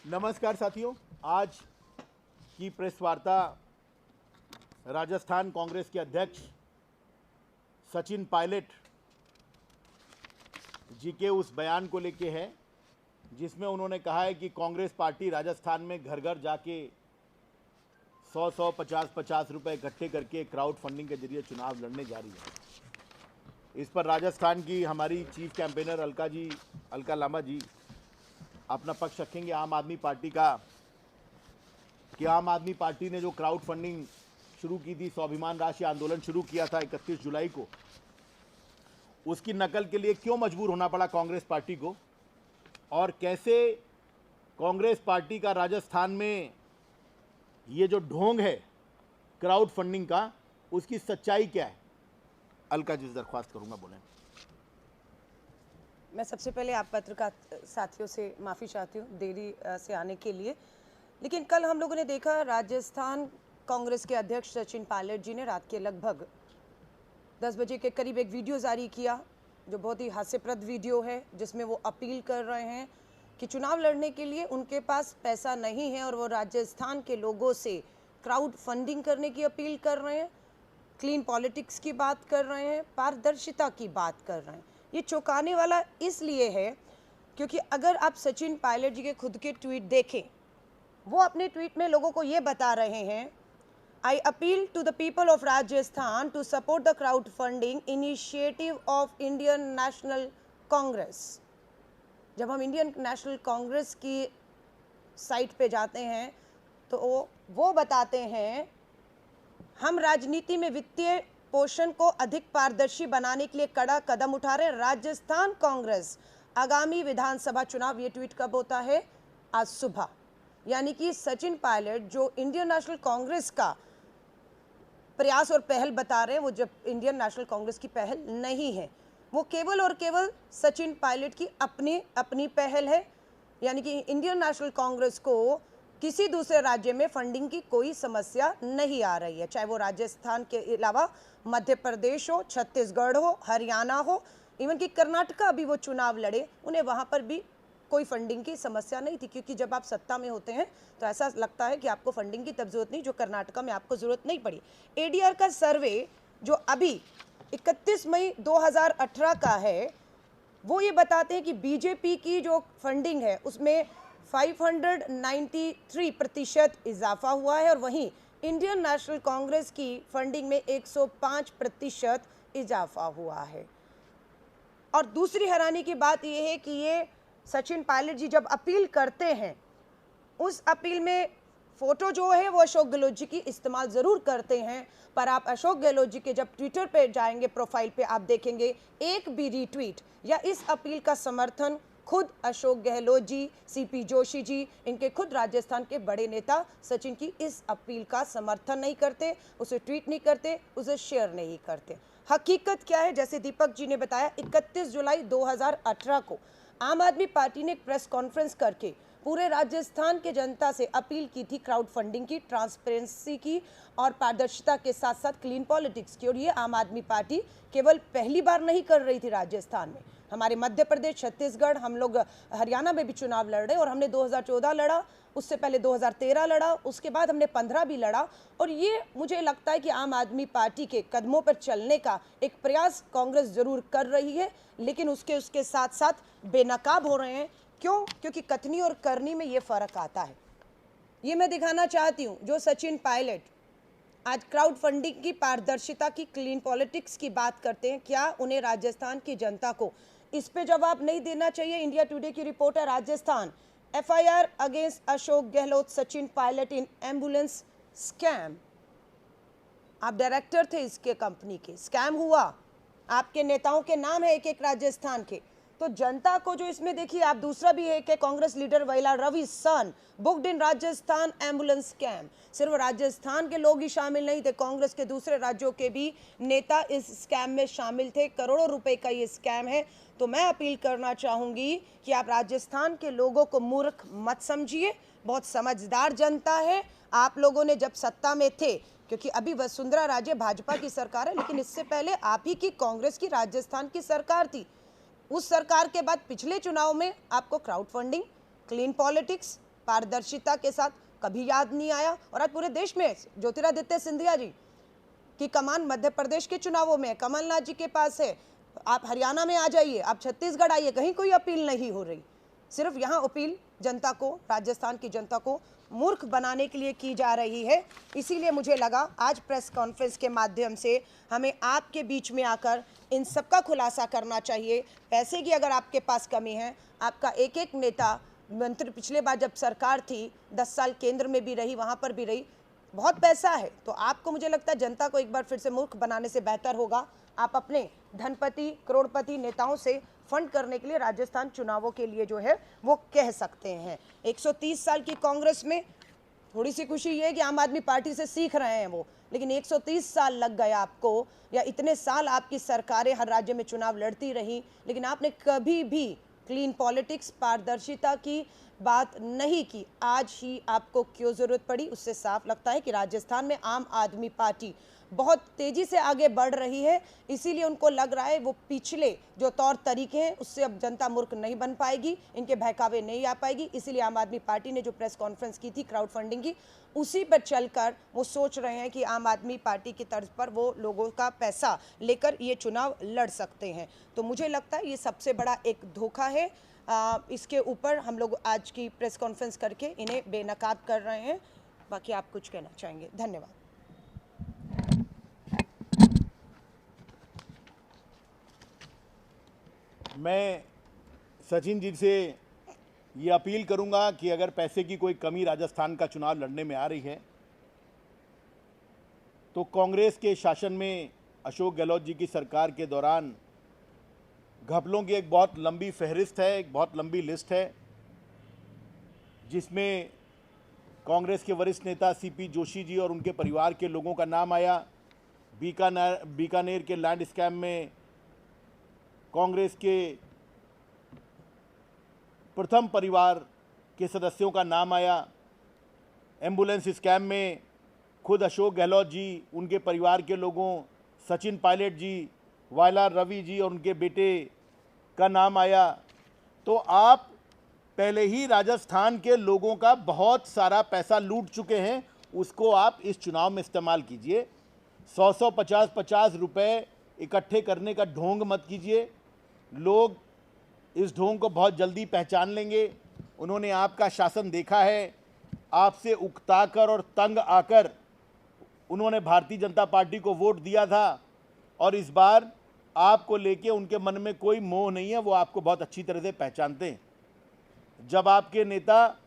नमस्कार साथियों, आज की प्रेस वार्ता राजस्थान कांग्रेस के अध्यक्ष सचिन पायलट जी के उस बयान को लेके है जिसमें उन्होंने कहा है कि कांग्रेस पार्टी राजस्थान में घर घर जाके 100 50 रुपए इकट्ठे करके क्राउड फंडिंग के जरिए चुनाव लड़ने जा रही है। इस पर राजस्थान की हमारी चीफ कैंपेनर अलका लांबा जी अपना पक्ष रखेंगे आम आदमी पार्टी का, कि आम आदमी पार्टी ने जो क्राउड फंडिंग शुरू की थी, स्वाभिमान राशि आंदोलन शुरू किया था 31 जुलाई को, उसकी नकल के लिए क्यों मजबूर होना पड़ा कांग्रेस पार्टी को, और कैसे कांग्रेस पार्टी का राजस्थान में ये जो ढोंग है क्राउड फंडिंग का, उसकी सच्चाई क्या है। अलका जी से दरख्वास्त करूंगा, बोलें। मैं सबसे पहले आप पत्रकार साथियों से माफ़ी चाहती हूँ देरी से आने के लिए। लेकिन कल हम लोगों ने देखा राजस्थान कांग्रेस के अध्यक्ष सचिन पायलट जी ने रात के लगभग 10 बजे के करीब एक वीडियो जारी किया जो बहुत ही हास्यप्रद वीडियो है, जिसमें वो अपील कर रहे हैं कि चुनाव लड़ने के लिए उनके पास पैसा नहीं है और वो राजस्थान के लोगों से क्राउड फंडिंग करने की अपील कर रहे हैं, क्लीन पॉलिटिक्स की बात कर रहे हैं, पारदर्शिता की बात कर रहे हैं। ये चौंकाने वाला इसलिए है क्योंकि अगर आप सचिन पायलट जी के खुद के ट्वीट देखें, वो अपने ट्वीट में लोगों को ये बता रहे हैं, I appeal to the people of Rajasthan to support the crowd funding initiative of Indian National Congress. जब हम इंडियन नेशनल कांग्रेस की साइट पे जाते हैं तो वो बताते हैं, हम राजनीति में वित्तीय पोषण को अधिक पारदर्शी बनाने के लिए कड़ा कदम उठा रहे हैं। राजस्थान कांग्रेस आगामी विधानसभा चुनाव, ये ट्वीट कब होता है? आज सुबह। यानी कि सचिन पायलट जो इंडियन नेशनल कांग्रेस का प्रयास और पहल बता रहे हैं, वो जब इंडियन नेशनल कांग्रेस की पहल नहीं है, वो केवल और केवल सचिन पायलट की अपनी पहल है। यानी कि इंडियन नेशनल कांग्रेस को किसी दूसरे राज्य में फंडिंग की कोई समस्या नहीं आ रही है, चाहे वो राजस्थान के अलावा मध्य प्रदेश हो, छत्तीसगढ़ हो, हरियाणा हो, इवन कि कर्नाटका अभी वो चुनाव लड़े, उन्हें वहाँ पर भी कोई फंडिंग की समस्या नहीं थी। क्योंकि जब आप सत्ता में होते हैं तो ऐसा लगता है कि आपको फंडिंग की तब जरूरत नहीं, जो कर्नाटका में आपको जरूरत नहीं पड़ी। एडीआर का सर्वे जो अभी 31 मई 2018 का है, वो ये बताते हैं कि बीजेपी की जो फंडिंग है उसमें 593% इजाफा हुआ है और वहीं इंडियन नेशनल कांग्रेस की फंडिंग में 105% इजाफा हुआ है। और दूसरी हैरानी की बात यह है कि ये सचिन पायलट जी जब अपील करते हैं, उस अपील में फोटो जो है वो अशोक गहलोत जी की इस्तेमाल जरूर करते हैं, पर आप अशोक गहलोत जी के जब ट्विटर पे जाएंगे, प्रोफाइल पे आप देखेंगे एक भी रीट्वीट या इस अपील का समर्थन खुद अशोक गहलोत जी, सीपी जोशी जी, इनके खुद राजस्थान के बड़े नेता सचिन की इस अपील का समर्थन नहीं करते, उसे ट्वीट नहीं करते, उसे शेयर नहीं करते। हकीकत क्या है? जैसे दीपक जी ने बताया, 31 जुलाई 2018 को आम आदमी पार्टी ने एक प्रेस कॉन्फ्रेंस करके पूरे राजस्थान के जनता से अपील की थी क्राउड फंडिंग की, ट्रांसपेरेंसी की और पारदर्शिता के साथ साथ क्लीन पॉलिटिक्स की। और ये आम आदमी पार्टी केवल पहली बार नहीं कर रही थी राजस्थान में, हमारे मध्य प्रदेश, छत्तीसगढ़, हम लोग हरियाणा में भी चुनाव लड़ रहे और हमने 2014 लड़ा, उससे पहले 2013 लड़ा, उसके बाद हमने 15 भी लड़ा। और ये मुझे लगता है कि आम आदमी पार्टी के कदमों पर चलने का एक प्रयास कांग्रेस जरूर कर रही है, लेकिन उसके साथ साथ बेनकाब हो रहे हैं। क्यों? क्योंकि कथनी और करनी में ये फर्क आता है। ये मैं दिखाना चाहती हूँ, जो सचिन पायलट आज क्राउड फंडिंग की, पारदर्शिता की, क्लीन पॉलिटिक्स की बात करते हैं, क्या उन्हें राजस्थान की जनता को इस पे जवाब नहीं देना चाहिए? इंडिया टुडे की रिपोर्ट है, Rajasthan FIR against Ashok Gehlot, Sachin Pilot in ambulance scam. आप डायरेक्टर थे इसके कंपनी के, स्कैम हुआ, आपके नेताओं के नाम है एक एक राजस्थान के। तो जनता को जो इसमें देखिए, आप दूसरा भी है कि कांग्रेस लीडर वैला रवि सन बुक्ड इन राजस्थान एम्बुलेंस स्कैम। सिर्फ राजस्थान के लोग ही शामिल नहीं थे, कांग्रेस के दूसरे राज्यों के भी नेता इस स्कैम में शामिल थे। करोड़ों रुपए का ये स्कैम है। तो मैं अपील करना चाहूंगी कि आप राजस्थान के लोगों को मूर्ख मत समझिए, बहुत समझदार जनता है। आप लोगों ने जब सत्ता में थे, क्योंकि अभी वसुंधरा राजे भाजपा की सरकार है, लेकिन इससे पहले आप ही की कांग्रेस की राजस्थान की सरकार थी। उस सरकार के बाद पिछले चुनाव में आपको क्राउड फंडिंग, क्लीन पॉलिटिक्स, पारदर्शिता के साथ कभी याद नहीं आया। और आज पूरे देश में ज्योतिरादित्य सिंधिया जी की कमान मध्य प्रदेश के चुनावों में कमलनाथ जी के पास है। आप हरियाणा में आ जाइए, आप छत्तीसगढ़ आइए, कहीं कोई अपील नहीं हो रही। सिर्फ यहाँ अपील जनता को, राजस्थान की जनता को मूर्ख बनाने के लिए की जा रही है। इसीलिए मुझे लगा आज प्रेस कॉन्फ्रेंस के माध्यम से हमें आपके बीच में आकर इन सबका खुलासा करना चाहिए। पैसे की अगर आपके पास कमी है, आपका एक एक नेता मंत्री पिछले बार जब सरकार थी 10 साल केंद्र में भी रही, वहाँ पर भी रही, बहुत पैसा है, तो आपको मुझे लगता है जनता को एक बार फिर से मूर्ख बनाने से बेहतर होगा आप अपने धनपति करोड़पति नेताओं से फंड करने के लिए राजस्थान चुनावों के लिए जो है वो कह सकते हैं। 130 साल की कांग्रेस में थोड़ी सी खुशी ये है कि आम आदमी पार्टी से सीख रहे हैं वो, लेकिन 130 साल लग गए आपको, या इतने साल आपकी सरकारें हर राज्य में चुनाव लड़ती रही, लेकिन आपने कभी भी क्लीन पॉलिटिक्स, पारदर्शिता की बात नहीं की। आज ही आपको क्यों जरूरत पड़ी, उससे साफ लगता है कि राजस्थान में आम आदमी पार्टी बहुत तेजी से आगे बढ़ रही है। इसीलिए उनको लग रहा है वो पिछले जो तौर तरीके हैं उससे अब जनता मूर्ख नहीं बन पाएगी, इनके बहकावे नहीं आ पाएगी। इसीलिए आम आदमी पार्टी ने जो प्रेस कॉन्फ्रेंस की थी क्राउड फंडिंग की, उसी पर चलकर वो सोच रहे हैं कि आम आदमी पार्टी की तर्ज पर वो लोगों का पैसा लेकर ये चुनाव लड़ सकते हैं। तो मुझे लगता है ये सबसे बड़ा एक धोखा है। इसके ऊपर हम लोग आज की प्रेस कॉन्फ्रेंस करके इन्हें बेनकाब कर रहे हैं। बाकी आप कुछ कहना चाहेंगे? धन्यवाद। मैं सचिन जी से ये अपील करूंगा कि अगर पैसे की कोई कमी राजस्थान का चुनाव लड़ने में आ रही है तो कांग्रेस के शासन में अशोक गहलोत जी की सरकार के दौरान घपलों की एक बहुत लंबी फहरिस्त है, एक बहुत लंबी लिस्ट है, जिसमें कांग्रेस के वरिष्ठ नेता सीपी जोशी जी और उनके परिवार के लोगों का नाम आया। बीकानेर के लैंड स्कैम में कांग्रेस के प्रथम परिवार के सदस्यों का नाम आया। एम्बुलेंस स्कैम में खुद अशोक गहलोत जी, उनके परिवार के लोगों, सचिन पायलट जी, वायलार रवि जी और उनके बेटे का नाम आया। तो आप पहले ही राजस्थान के लोगों का बहुत सारा पैसा लूट चुके हैं, उसको आप इस चुनाव में इस्तेमाल कीजिए। 100 50 रुपए इकट्ठे करने का ढोंग मत कीजिए। लोग इस ढोंग को बहुत जल्दी पहचान लेंगे। उन्होंने आपका शासन देखा है, आपसे उकताकर और तंग आकर उन्होंने भारतीय जनता पार्टी को वोट दिया था, और इस बार आपको लेके उनके मन में कोई मोह नहीं है, वो आपको बहुत अच्छी तरह से पहचानते हैं। जब आपके नेता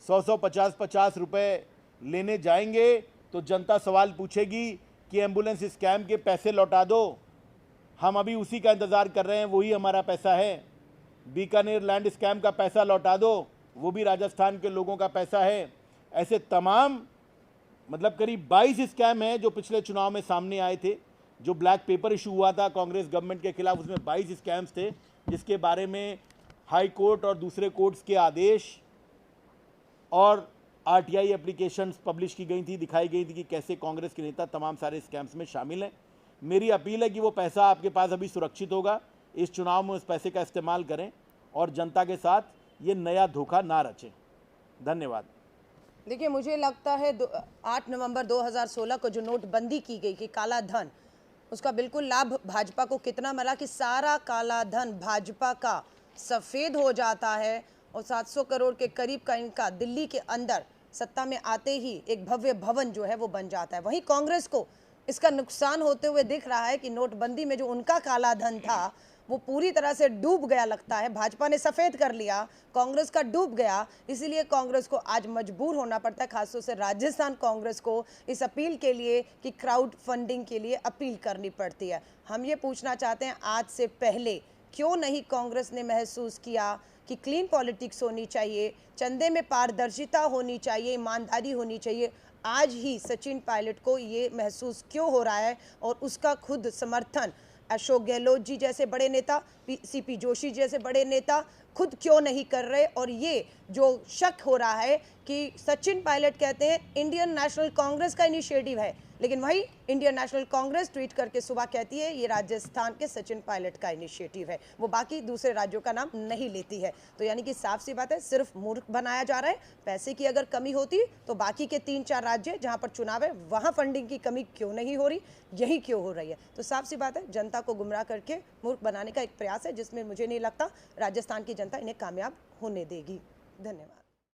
100 50 रुपए लेने जाएंगे तो जनता सवाल पूछेगी कि एम्बुलेंस स्कैम के पैसे लौटा दो, हम अभी उसी का इंतज़ार कर रहे हैं, वही हमारा पैसा है। बीकानेर लैंड स्कैम का पैसा लौटा दो, वो भी राजस्थान के लोगों का पैसा है। ऐसे तमाम मतलब करीब 22 स्कैम हैं जो पिछले चुनाव में सामने आए थे। जो ब्लैक पेपर इशू हुआ था कांग्रेस गवर्नमेंट के खिलाफ, उसमें 22 स्कैम्स थे, जिसके बारे में हाई कोर्ट और दूसरे कोर्ट्स के आदेश और आरटीआई एप्लीकेशंस पब्लिश की गई थी, दिखाई गई थी कि कैसे कांग्रेस के नेता तमाम सारे स्कैम्स में शामिल हैं। मेरी अपील है कि वो पैसा आपके पास अभी सुरक्षित होगा, इस चुनाव में उस पैसे का इस्तेमाल करें और जनता के साथ ये नया धोखा ना रचें। धन्यवाद। देखिए, मुझे लगता है 8 नवंबर 2016 को जो नोटबंदी की गई कि काला धन, उसका बिल्कुल लाभ भाजपा को कितना मिला कि सारा काला धन भाजपा का सफ़ेद हो जाता है और 700 करोड़ के करीब का इनका दिल्ली के अंदर सत्ता में आते ही एक भव्य भवन जो है वो बन जाता है। वहीं कांग्रेस को इसका नुकसान होते हुए दिख रहा है कि नोटबंदी में जो उनका काला धन था वो पूरी तरह से डूब गया लगता है। भाजपा ने सफ़ेद कर लिया, कांग्रेस का डूब गया। इसीलिए कांग्रेस को आज मजबूर होना पड़ता है, खासतौर से राजस्थान कांग्रेस को इस अपील के लिए कि क्राउड फंडिंग के लिए अपील करनी पड़ती है। हम ये पूछना चाहते हैं, आज से पहले क्यों नहीं कांग्रेस ने महसूस किया कि क्लीन पॉलिटिक्स होनी चाहिए, चंदे में पारदर्शिता होनी चाहिए, ईमानदारी होनी चाहिए। आज ही सचिन पायलट को ये महसूस क्यों हो रहा है और उसका खुद समर्थन अशोक गहलोत जी जैसे बड़े नेता, सीपी जोशी जैसे बड़े नेता खुद क्यों नहीं कर रहे? और ये जो शक हो रहा है कि सचिन पायलट कहते हैं इंडियन नेशनल कांग्रेस का इनिशिएटिव है, लेकिन वही इंडियन नेशनल कांग्रेस ट्वीट करके सुबह कहती है ये राजस्थान के सचिन पायलट का इनिशिएटिव है, वो बाकी दूसरे राज्यों का नाम नहीं लेती है। तो यानी कि साफ सी बात है, सिर्फ मूर्ख बनाया जा रहा है। पैसे की अगर कमी होती तो बाकी के 3-4 राज्य जहां पर चुनाव है वहां फंडिंग की कमी क्यों नहीं हो रही, यही क्यों हो रही है। तो साफ सी बात है, जनता को गुमराह करके मूर्ख बनाने का एक प्रयास है, जिसमें मुझे नहीं लगता राजस्थान की जनता इन्हें कामयाब होने देगी। धन्यवाद।